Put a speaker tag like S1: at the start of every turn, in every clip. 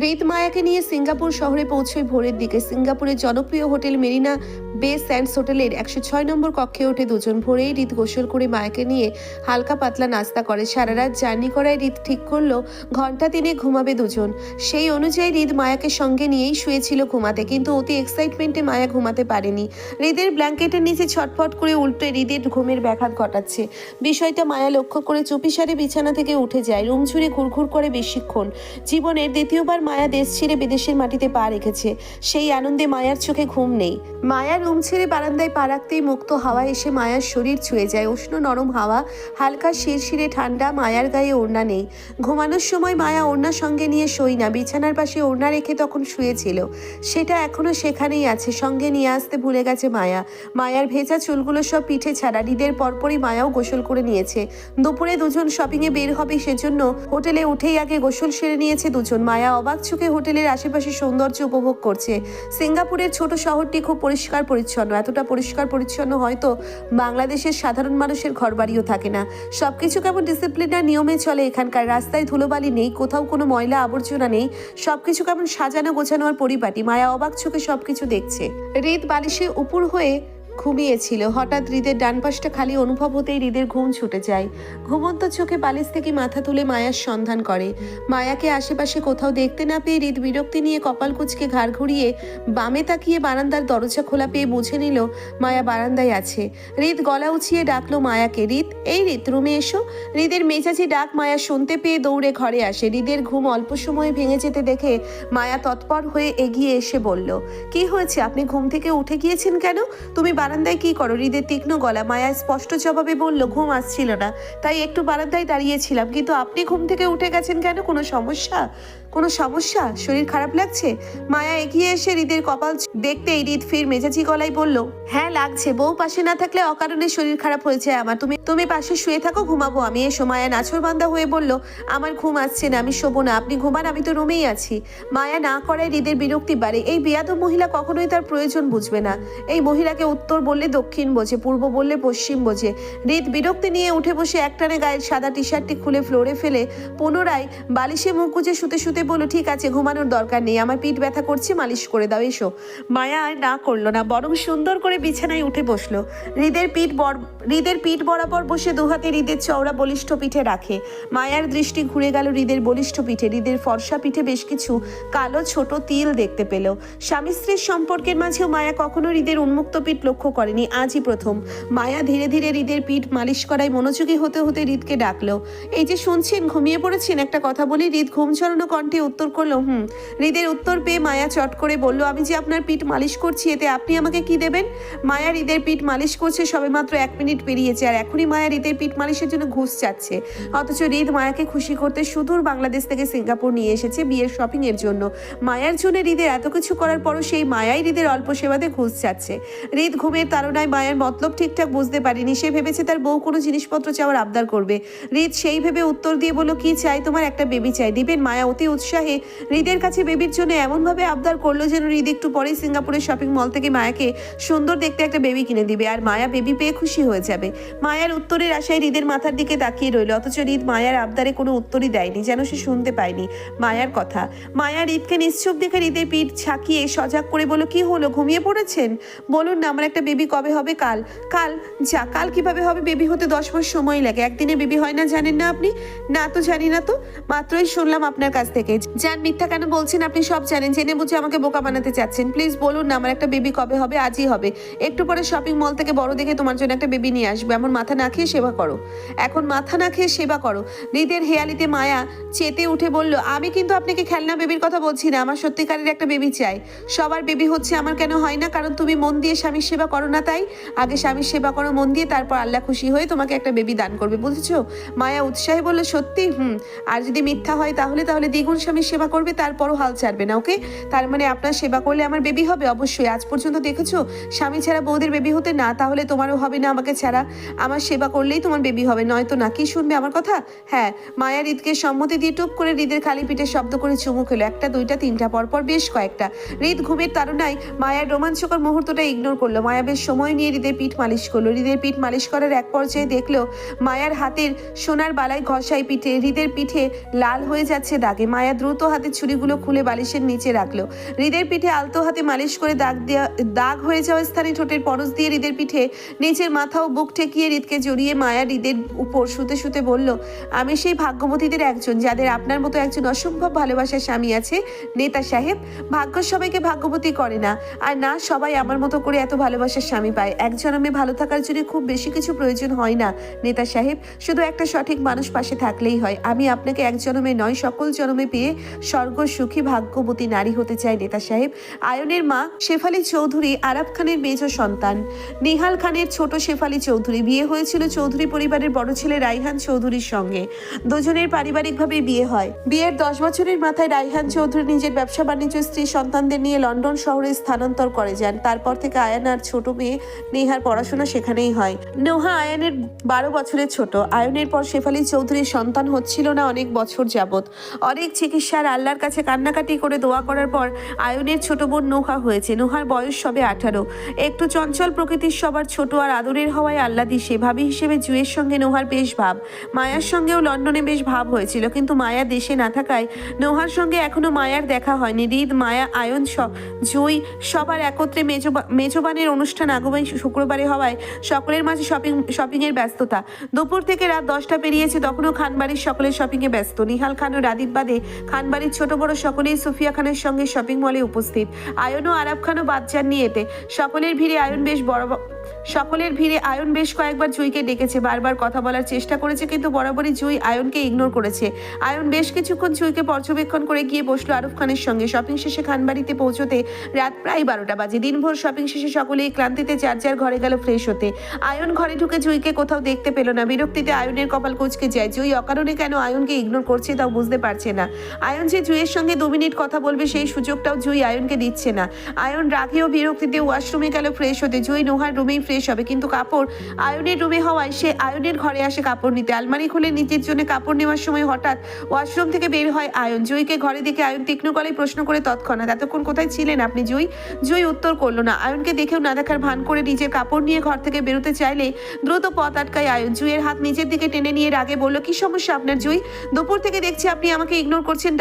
S1: রিদ মায়াকে নিয়ে সিঙ্গাপুর শহরে পৌঁছয় ভোরের দিকে। সিঙ্গাপুরের জনপ্রিয় হোটেল মেরিনা বে স্যান্ডস হোটেলের 106 নম্বর কক্ষে ওঠে দুজন। ভোরেই রিদ গোসল করে মায়াকে নিয়ে হালকা পাতলা নাস্তা করে। সারা রাত জার্নি করায় রিদ ঠিক করলো ঘন্টা 3 ঘুমাবে দুজন। সেই অনুযায়ী রিদ মায়াকে সঙ্গে নিয়েই শুয়েছিল ঘুমাতে, কিন্তু অতি এক্সাইটমেন্টে মায়া ঘুমাতে পারেনি। রিদের ব্ল্যাঙ্কেটের নিচে ছটফট করে উল্টে রিদের ঘুমের ব্যাঘাত ঘটাচ্ছে। বিষয়টা মায়া লক্ষ্য করে চুপিসারে বিছানা থেকে উঠে যায়। রুম ছুঁড়ে ঘুরঘুর করে বেশিক্ষণ। জীবনের দ্বিতীয়বার মায়া দেশ ছেড়ে বিদেশের মাটিতে পা রেখেছে। সেই আনন্দে মায়ার চোখে ঘুম নেই। মায়া রুম ছেড়ে বারান্দায় পা রাখতেই মুক্ত হাওয়া এসে মায়ার শরীর ছুঁয়ে যায়। উষ্ণ নরম হাওয়া, হালকা শিরশিরে ঠান্ডা। মায়ার গায়ে ওড়না নেই। ঘুমানোর সময় মায়া ওড়না সঙ্গে নিয়ে শোয় না। বিছানার পাশে ওড়না রেখে তখন শুয়েছিল, সেটা এখনো সেখানেই আছে। সঙ্গে নিয়ে আসতে ভুলে গেছে মায়া। মায়ার ভেজা চুলগুলো সব পিঠে ছাড়া। রিদের পরপরই মায়াও গোসল করে নিয়েছে। দুপুরে দুজন শপিংয়ে বের হবে, সেজন্য হোটেলে উঠেই আগে গোসল সেরে নিয়েছে দুজন। মায়া অবাক চোখে হোটেলের আশেপাশে সৌন্দর্য উপভোগ করছে। সিঙ্গাপুরের ছোট শহরটি খুব পরিষ্কার পরিচ্ছন্ন। এতটা পরিষ্কার পরিচ্ছন্ন হয়তো বাংলাদেশের সাধারণ মানুষের ঘরবাড়িও থাকে না। সবকিছু কেমন ডিসিপ্লিন আর নিয়মে চলে এখানকার। রাস্তায় ধুলোবালি নেই, কোথাও কোনো ময়লা আবর্জনা নেই। সবকিছু কেমন সাজানো গোছানো আর পরিপাটি। মায়া অবাক চোখে সবকিছু দেখছে। রিদ বালিশে উপুর হয়ে ঘুমিয়েছিল। হঠাৎ হৃদের ডান পাশটা খালি অনুভব হতেই হৃদের ঘুম ছুটে যায়। ঘুমন্ত চোখে বালিশ থেকে মাথা তুলে মায়ার সন্ধান করে। মায়াকে আশেপাশে কোথাও দেখতে না পেয়ে হৃদ বিরক্তি নিয়ে কপাল কুঁচকে ঘাড় ঘুরিয়ে বামে তাকিয়ে বারান্দার দরজা খোলা পেয়ে বুঝে নিল মায়া বারান্দায় আছে। হৃদ গলা উঁচিয়ে ডাকলো মায়াকে। রিদ, এই রিদ, রুমে এসো। হৃদের মেজাজি ডাক মায়া শুনতে পেয়ে দৌড়ে ঘরে আসে। হৃদের ঘুম অল্প সময়ে ভেঙে যেতে দেখে মায়া তৎপর হয়ে এগিয়ে এসে বলল, কি হয়েছে? আপনি ঘুম থেকে উঠে গিয়েছেন কেন? তুমি বারান্দায় কি করো? হৃদের তীক্ষ্ণ গলা। মায়া স্পষ্ট জবাবে বলল, ঘুম আসছিল না, তাই একটু বারান্দায় দাঁড়িয়েছিলাম। কিন্তু আপনি ঘুম থেকে উঠে গেছেন কেন? কোনো সমস্যা? কোনো সমস্যা? শরীর খারাপ লাগছে? মায়া এগিয়ে এসে হৃদের কপাল দেখতেই হৃদ ফির মেজাজি গলায় বলল, হ্যাঁ লাগছে। বউ পাশে না থাকলে অকারণে শরীর খারাপ হয়েছে আমার। তুমি পাশে শুয়ে থাকো, ঘুমাবো আমি। এসো। মায়া নাছোড়বান্দা হয়ে বলল, আমার ঘুম আসছে না, আমি শোবো না। আপনি ঘুমান, আমি তো রুমেই আছি। মায়া না করায় হৃদের বিরক্তি বাড়ে। এই বেয়াদব মহিলা কখনোই তার প্রয়োজন বুঝবে না। এই মহিলাকে উত্তর বললে দক্ষিণ বোঝে, পূর্ব বললে পশ্চিম বোঝে। হৃদ বিরক্তি নিয়ে উঠে বসে একটানে গায়ের সাদা টি শার্টটি খুলে ফ্লোরে ফেলে পুনরায় বালিশে মুখ গুজে শুতে শুতে বলল, ঠিক আছে, ঘুমানোর দরকার নেই, আমার পিঠ ব্যথা করছে, মালিশ করে দাও। এসো। মায়া আর না করলো না, বরং সুন্দর করে বিছানায় উঠে বসলো। হৃদের পিঠ বরাবর বসে দুহাতে হৃদের চওড়া বলিষ্ঠ পিঠে রাখে। মায়ার দৃষ্টি ঘুরে গেল হৃদের বলিষ্ঠ পিঠে। হৃদের ফর্সা পিঠে বেশ কিছু কালো ছোট তিল দেখতে পেল। স্বামী স্ত্রীর সম্পর্কের মাঝেও মায়া কখনো হৃদের উন্মুক্ত পিঠ লক্ষ্য করেনি, আজই প্রথম। মায়া ধীরে ধীরে হৃদের পিঠ মালিশ করায় মনোযোগী হতে হতে হৃদকে ডাকলো, এই যে শুনছেন, ঘুমিয়ে পড়েছেন? একটা কথা বলি। হৃদ ঘুম ছড়ানো কণ্ঠে উত্তর করলো, হৃদের উত্তর পেয়ে মায়া চট করে বলল, আমি যে আপনার পিঠ মালিশ করছি, এতে আপনি আমাকে কি দেবেন? মায়া হৃদের পিঠ মালিশ করছে সবেমাত্র 1 মিনিট পেরিয়েছে, আর এখনই মায়া হৃদের পিঠ মালিশের জন্য ঘুষ চাচ্ছে। অথচ হৃদ মায়াকে খুশি করতে সুদূর বাংলাদেশ থেকে সিঙ্গাপুর নিয়ে এসেছে বিয়ের শপিং এর জন্য। মায়ার জন্য হৃদের এত কিছু করার পরও সেই মায়াই হৃদের অল্প সেবাতে ঘুষ চাচ্ছে। হৃদ ঘুমের তাড়নায় মায়ের মতলব ঠিকঠাক বুঝতে পারেনি। সে ভেবেছে তার বউ কোনো জিনিসপত্র চাওয়ার আবদার করবে। হৃদ সেই ভেবে উত্তর দিয়ে বলল, কি চাই তোমার? একটা বেবি চাই, দিবেন? মায়া অতি উৎসাহে হৃদের কাছে বেবির জন্য এমনভাবে আবদার করলো যেন হৃদ একটু পরেই সিঙ্গাপুরের শপিং মল থেকে মায়াকে সুন্দর দেখতে একটা বেবি কিনে দিবে, আর মায়া বেবি পেয়ে খুশি হয়ে যাবে। মায়ার উত্তরের আশায় হৃদের মাথার দিকে তাকিয়ে রইল, অথচ হৃদ মায়ার আবদারে কোনো উত্তরই দেয়নি, যেন সে শুনতে পায়নি মায়ার কথা। মায়া হৃদকে নিশ্চুপ দেখে হৃদের পিঠ ছাকিয়ে সজাগ করে বলল, কি হলো, ঘুমিয়ে পড়েছেন? বলুন না, আমার একটা বেবি কবে হবে? কাল। কাল? যা, কাল কিভাবে হবে? বেবি হতে 10 মাস সময় লাগে। একদিনে বেবি হয় না, জানেন না আপনি? না তো জানি না তো, মাত্রই শুনলাম আপনার কাছ থেকে। জান, মিথ্যা কেন বলছেন? আপনি সব জানেন, জেনে বুঝে আমাকে বোকা বানাতে চাচ্ছেন। প্লিজ বলুন না, আমার একটা বেবি কবে হবে? আজই হবে। একটু পরে শপিং মল থেকে বড় দেখে তোমার জন্য একটা বেবি নিয়ে আসবে। এমন মাথা না খেয়ে সেবা করো, এখন মাথা না খেয়ে সেবা করো। হৃদের হেয়ালিতে মায়া চেতে উঠে বলল, আমি কিন্তু আপনাকে খেলনা বেবির কথা বলছি না, আমার সত্যিকারের একটা বেবি চাই। সবার বেবি হচ্ছে, আমার কেন হয় না? কারণ তুমি মন দিয়ে স্বামীর সেবা করো না, তাই। আগে স্বামীর সেবা করো মন দিয়ে, তারপর আল্লাহ খুশি হয়ে তোমাকে একটা বেবি দান করবে, বুঝেছো? মায়া উৎসাহে বলল, সত্যি? আর যদি মিথ্যা হয় তাহলে দ্বিগুণ স্বামীর সেবা করবে, তারপরও হাল ছাড়বে না। ওকে, তার মানে আপনার সেবা করলে আমার বেবি হবে? অবশ্যই। আজ পর্যন্ত দেখেছো স্বামী ছাড়া বউদের বেবি হতে? না, তাহলে তোমারও হবে না আমাকে ছাড়া। আমার সেবা করলেই তোমার বেবি হবে, নয়তো না। কি শুনবে আমার কথা? হ্যাঁ। মায়া হৃদকে সম্মতি দিয়ে টুপ করে হৃদের খালি পিঠে শব্দ করে চুমু খেলো, 1টা 2টা 3টা, পরপর বেশ কয়েকটা। হৃদ ঘুমের তাড়নায় মায়ার রোমাঞ্চকর মুহূর্তটা ইগনোর করলো। মায়া বেশ সময় নিয়ে হৃদের পিঠ মালিশ করলো। হৃদের পিঠ মালিশ করার এক পর্যায়ে দেখলো মায়ার হাতের সোনার বালাই ঘষাই পিঠে হৃদের পিঠে লাল হয়ে যাচ্ছে দাগে। মায়া মায়া দ্রুত হাতে ছুরিগুলো খুলে বালিশের নিচে রাখলো। হৃদের পিঠে আলতো হাতে মালিশ করে দাগ হয়ে যাওয়া স্থানে ঠোঁটের পরশ দিয়ে হৃদের পিঠে নিচের মাথা ও বুক ঠেকিয়ে হৃদকে জড়িয়ে মায়া হৃদের উপর শুতে শুতে বলল, আমি সেই ভাগ্যবতীদের একজন যাদের আপনার মতো একজন অসম্ভব ভালোবাসার স্বামী আছে নেতা সাহেব। ভাগ্য সবাইকে ভাগ্যবতী করে না, আর না সবাই আমার মতো করে এত ভালোবাসার স্বামী পায়। এক জন্মে ভালো থাকার জন্য খুব বেশি কিছু প্রয়োজন হয় না নেতা সাহেব, শুধু একটা সঠিক মানুষ পাশে থাকলেই হয়। আমি আপনাকে এক জন্মে নয় সকল জন্মে পেয়ে স্বর্গ সুখী ভাগ্যবতী নারী হতে চাই নেতা সাহেব। আয়নের মা শেফালি চৌধুরী আরাফ খানের মেজ সন্তান, নিহাল খানের ছোট শেফালি চৌধুরী। বিয়ে হয়েছিল চৌধুরী পরিবারের বড় ছেলে রাইহান চৌধুরীর সঙ্গে। দুজনের পারিবারিকভাবে বিয়ে হয়। বিয়ের 10 বছরের মাথায় রাইহান চৌধুরী নিজের ব্যবসা বাণিজ্য, স্ত্রী, সন্তানদের নিয়ে লন্ডন শহরে স্থানান্তর করে যান। তারপর থেকে আয়ান আর ছোট মেয়ে নেহার পড়াশোনা সেখানেই হয়। নোহা আয়ানের 12 বছরের ছোট। আয়নের পর শেফালি চৌধুরীর সন্তান হচ্ছিল না অনেক বছর যাবৎ। অনেক চিকিৎসার আল্লাহর কাছে কান্নাকাটি করে দোয়া করার পর আয়নের ছোট বোন নোহা হয়েছে। নোহার বয়স সবে 18। একটু চঞ্চল প্রকৃতির, সবার ছোট আর আদরের হওয়ায় আল্লাদি সে। ভাবি হিসেবে জুয়ের সঙ্গে নোহার বেশ ভাব। মায়ার সঙ্গেও লন্ডনে বেশ ভাব হয়েছিল, কিন্তু মায়া দেশে না থাকায় নোহার সঙ্গে এখনো মায়ার দেখা হয়নি। হৃদ, মায়া, আয়ন, জুই সবার একত্রে মেজবানের অনুষ্ঠান আগামী শুক্রবারে হওয়ায় সকলের মাঝে শপিং এর ব্যস্ততা। দুপুর থেকে রাত 10টা পেরিয়েছে, তখনও খানবাড়ির সকলের শপিং এ ব্যস্ত। নিহাল খান ও রাদিফ বাদে খানবাড়ির ছোট বড় সকলেই সুফিয়া খানের সঙ্গে শপিং মলে উপস্থিত। আয়ন ও আরাফ খানও বাদ যাননি এতে। সকলের ভিড়ে আয়ন বেশ কয়েকবার জুইকে ডেকেছে, বারবার কথা বলার চেষ্টা করেছে, কিন্তু বরাবরই জুই আয়নকে ইগনোর করেছে। আয়ন বেশ কিছুক্ষণ জুইকে পর্যবেক্ষণ করে গিয়ে বসলো আরুফ খানের সঙ্গে। শপিং শেষে খানবাড়িতে পৌঁছতে রাত প্রায় 12টা বাজে। দিনভর শপিং শেষে সকলেই ক্লান্তিতে যার যার ঘরে গেল ফ্রেশ হতে। আয়ন ঘরে ঢুকে জুইকে কোথাও দেখতে পেল না। বিরক্তিতে আয়নের কপাল কুঁচকে যায়। জুই অকারণে কেন আয়নকে ইগনোর করছে তাও বুঝতে পারছে না। আয়ন যে জুইয়ের সঙ্গে 2 মিনিট কথা বলবে সেই সুযোগটাও জুই আয়নকে দিচ্ছে না। আয়ন রাগে ও বিরক্তিতে ওয়াশরুমে গেল ফ্রেশ হতে। জুই নোহার রুমেই ফ্রেশ হবে, কিন্তু কাপড় আয়নের রুমে হওয়ায় সে আয়নের ঘরে আসে কাপড় নিতে। আলমারি খুলে নিজের জন্য কাপড় নেওয়ার সময় হঠাৎ ওয়াশরুম থেকে বের হয় আয়ন। জুইকে ঘরে দেখে আয়ন তীক্ষ্ণ গলায় প্রশ্ন করে, তৎক্ষণাৎ এতক্ষণ কোথায় ছিলেন আপনি জুই? জুই উত্তর করলো না। আয়নকে দেখেও না দেখার ভান করে নিজের কাপড় নিয়ে ঘর থেকে বেরোতে চাইলে দ্রুত পথ আটকায় আয়ন। জুইয়ের হাত নিজের দিকে টেনে নিয়ে রাগে বলল, কি সমস্যা আপনার জুই? দুপুর থেকে দেখছি আপনি আমাকে ইগনোর করছেন,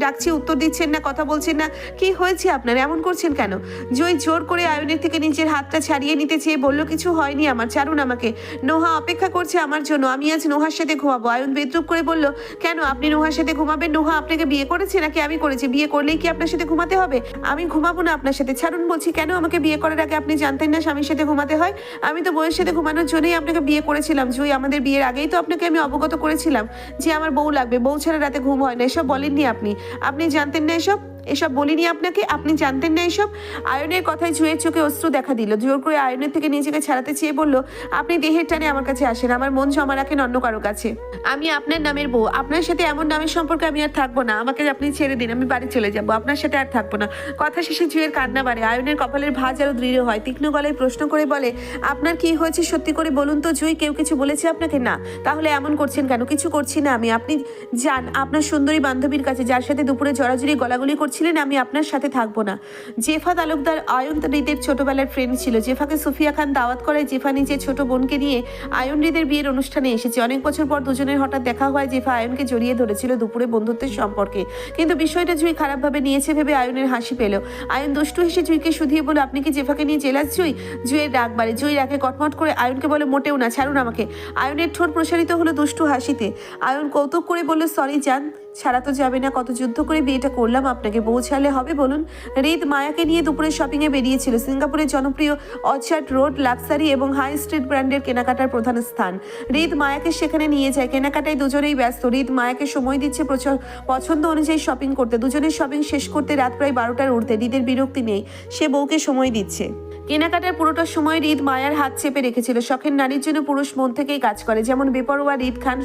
S1: ডাকছি উত্তর দিচ্ছেন না, কথা বলছেন না। কি হয়েছে আপনার, এমন করছেন কেন? জুই জোর করে আয়নের থেকে নিজের হাতটা ছাড়িয়ে নিতে চেয়ে বলল, কিছু হয়নি আমার, ছাড়ুন আমাকে। নোহা অপেক্ষা করছে আমার জন্য, আমি আজ নোহার সাথে ঘুমাবো। আয়ন বেদ্রুপ করে বলল, কেন আপনি নোহার সাথে ঘুমাবেন? নোহা আপনাকে বিয়ে করেছে নাকি আমি করেছি? বিয়ে করলেই কি আপনার সাথে ঘুমাতে হবে? আমি ঘুমাবো না আপনার সাথে, ছাড়ুন বলছি। কেন আমাকে বিয়ে করার আগে আপনি জানতেন না স্বামীর সাথে ঘুমাতে হয়? আমি তো বউয়ের সাথে ঘুমানোর জন্যই আপনাকে বিয়ে করেছিলাম জুই। আমাদের বিয়ের আগেই তো আপনাকে আমি অবগত করেছিলাম যে আমার বউ লাগবে, বউ ছাড়া রাতে ঘুম হয় না। এসব বলেননি আপনি জানতেন না এসব বলিনি আপনাকে, আপনি জানতেন না এসব? আয়নের কথায় জুয়ের চোখে অশ্রু দেখা দিল। জোর করে আয়নের থেকে নিজেকে ছাড়াতে চেয়ে বলল, আপনি দেহের টানে আমার কাছে আসেন, আমার মন জমা রাখেন অন্য কারো কাছে। আমি আপনার নামের বউ, আপনার সাথে এমন নামের সম্পর্কে আমি আর থাকবো না। আমাকে আপনি ছেড়ে দিন, আমি বাড়ি চলে যাবো, আপনার সাথে আর থাকবো না। কথা শেষে জুয়ের কান্না বাড়ে। আয়নের কপালের ভাঁজ আরো দৃঢ় হয়। তীক্ষ্ণ গলায় প্রশ্ন করে বলে, আপনার কি হয়েছে সত্যি করে বলুন তো জুই? কেউ কিছু বলেছে আপনাকে? না। তাহলে এমন করছেন কেন? কিছু করছি না আমি। আপনি যান আপনার সুন্দরী বান্ধবীর কাছে, যার সাথে দুপুরে জড়াজড়ি গলাগলি করছিলেন। আমি আপনার সাথে থাকবো না। জেফা তালুকদার আয়ন হৃদের ছোটবেলার ফ্রেন্ড ছিল। জেফাকে সুফিয়া খান দাওয়াত করায় জেফা নিজের ছোট বোনকে নিয়ে আয়ন হৃদের বিয়ের অনুষ্ঠানে এসেছে। অনেক বছর পর দুজনের হঠাৎ দেখা হয়। জেফা আয়নকে জড়িয়ে ধরেছিল দুপুরে বন্ধুত্বের সম্পর্কে, কিন্তু বিষয়টা জুই খারাপভাবে নিয়েছে ভেবে আয়নের হাসি পেল। আয়ন দুষ্টু হেসে জুইকে শুধিয়ে বলে, আপনি কি জেফাকে নিয়ে জেলাস জুই? জুইয়ের রাগ বাড়ে। জুই রাগে কটমট করে আয়নকে বলে, মোটেও না, ছাড়ুন আমাকে। আয়নের ঠোঁট প্রসারিত হলো দুষ্টু হাসিতে। আয়ন কৌতুক করে বলল, সরি জান, ছাড়া তো যাবে না, কত যুদ্ধ করে বিয়েটা করলাম আপনাকে, বউ ছাড়লে হবে বলুন? হৃদ মায়াকে নিয়ে দুপুরে শপিংয়ে বেরিয়েছিল। সিঙ্গাপুরের জনপ্রিয় অর্চার্ড রোড লাক্সারি এবং হাই স্ট্রিট ব্র্যান্ডের কেনাকাটার প্রধান স্থান। হৃদ মায়াকে সেখানে নিয়ে যায়। কেনাকাটায় দুজনেই ব্যস্ত। হৃদ মায়াকে সময় দিচ্ছে পছন্দ অনুযায়ী শপিং করতে। দুজনের শপিং শেষ করতে রাত প্রায় 12টার ঊর্ধ্বে। হৃদের বিরক্তি নেই, সে বউকে সময় দিচ্ছে। কেনাকাটার পুরোটা সময় হৃদ মায়ার হাত চেপে রেখেছিল। শখের নারীর জন্য পুরুষ মন থেকেই কাজ করে। যেমন বেপরোয়া হৃদ খান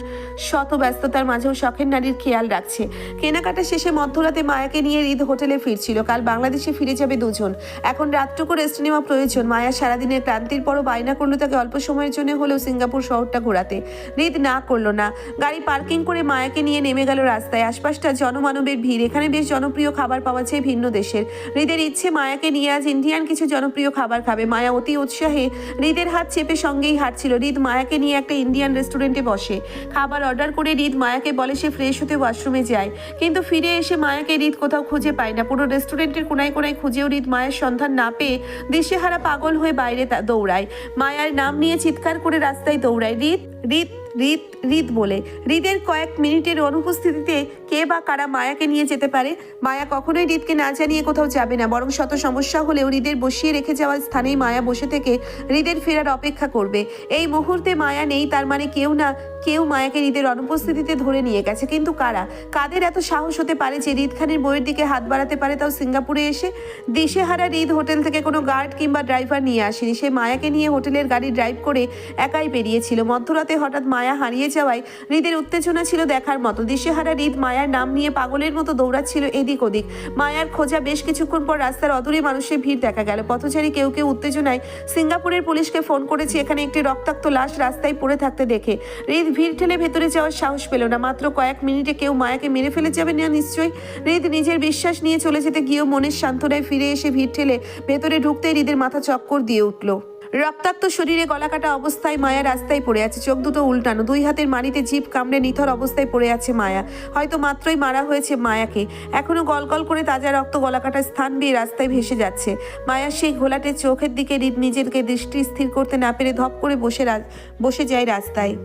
S1: শত ব্যস্ততার মাঝেও শখের নারীর খেয়াল রাখছে। কেনাকাটা শেষে মধ্যরাতে মায়াকে নিয়ে হৃদ হোটেলে ফিরছিল। কাল বাংলাদেশে ফিরে যাবে দুজন। এখন রাতটুকু রেস্ট নেওয়া প্রয়োজন। মায়া সারাদিনের ক্লান্তির পরও বায়না করলো তাকে অল্প সময়ের জন্য হলেও সিঙ্গাপুর শহরটা ঘোরাতে। হৃদ না করলো না। গাড়ি পার্কিং করে মায়াকে নিয়ে নেমে গেল রাস্তায়। আশপাশটা জনমানবের ভিড়। এখানে বেশ জনপ্রিয় খাবার পাওয়া যায় ভিন্ন দেশের। হৃদের ইচ্ছে মায়াকে নিয়ে আজ ইন্ডিয়ান কিছু জনপ্রিয় খাবার খাবার খাবে। মায়া অতি উৎসাহে হৃদের হাত চেপে সঙ্গেই হাঁটছিল। হৃদ মায়াকে নিয়ে একটা ইন্ডিয়ান রেস্টুরেন্টে বসে। খাবার অর্ডার করে হৃদ মায়াকে বলে সে ফ্রেশ হতে ওয়াশরুমে যায়, কিন্তু ফিরে এসে মায়াকে হৃদ কোথাও খুঁজে পায় না। পুরো রেস্টুরেন্টের কোনায় কোনায় খুঁজেও হৃদ মায়ের সন্ধান না পেয়ে দিশেহারা পাগল হয়ে বাইরে দৌড়ায়। মায়ার নাম নিয়ে চিৎকার করে রাস্তায় দৌড়ায়, হৃদ হৃদ হৃদ হৃদ বলে। হৃদের কয়েক মিনিটের অনুপস্থিতিতে কে বা কারা মায়াকে নিয়ে যেতে পারে? মায়া কখনোই হৃদকে না জানিয়ে কোথাও যাবে না, বরং শত সমস্যা হলেও হৃদের বসিয়ে রেখে যাওয়ার স্থানেই মায়া বসে থেকে হৃদের ফেরার অপেক্ষা করবে। এই মুহূর্তে মায়া নেই, তার মানে কেউ না কেউ মায়াকে হৃদের অনুপস্থিতিতে ধরে নিয়ে গেছে। কিন্তু কারা? কাদের এত সাহস হতে পারে যে হৃদ খানের বইয়ের দিকে হাত বাড়াতে পারে, তাও সিঙ্গাপুরে এসে? দিশেহারা হৃদ হোটেল থেকে কোনো গার্ড কিংবা ড্রাইভার নিয়ে আসেনি। সে মায়াকে নিয়ে হোটেলের গাড়ি ড্রাইভ করে একাই বেরিয়েছিল। মধ্যরাতে হঠাৎ মায়া হারিয়ে যাওয়ায় হৃদের উত্তেজনা ছিল দেখার মতো। দিশেহারা হৃদ মায়ার নাম নিয়ে পাগলের মতো দৌড়াচ্ছিল এদিক ওদিক। মায়ার খোঁজা বেশ কিছুক্ষণ পর রাস্তার অদূরে মানুষের ভিড় দেখা গেল। পথচারী কেউ কেউ উত্তেজনায় সিঙ্গাপুরের পুলিশকে ফোন করেছে এখানে একটি রক্তাক্ত লাশ রাস্তায় পড়ে থাকতে দেখে। হৃদ ভিড় ঠেলে ভেতরে যাওয়ার সাহস পেল না। মাত্র কয়েক মিনিটে কেউ মায়াকে মেরে ফেলে যাবে না নিশ্চয়ই। হৃদ নিজের বিশ্বাস নিয়ে চলে যেতে গিয়েও মনের সান্ত্বনায় ফিরে এসে ভিড় ঠেলে ভেতরে ঢুকতেই হৃদের মাথা চক্কর দিয়ে উঠল। রক্তাক্ত শরীরে গলাকাটা অবস্থায় মায়া রাস্তায় পড়ে আছে, চোখ দুটো উল্টানো, দুই হাতের মাটিতে জিভ কামড়ে নিথর অবস্থায় পড়ে আছে মায়া। হয়তো মাত্রই মারা হয়েছে মায়াকে। এখনো গলগল করে তাজা রক্ত গলাকাটা স্থান দিয়ে রাস্তায় ভেসে যাচ্ছে। মায়ার সেই ঘোলাটে চোখের দিকে হৃদ নিজেকে দৃষ্টি স্থির করতে না পেরে ধপ করে বসে যায় রাস্তায়।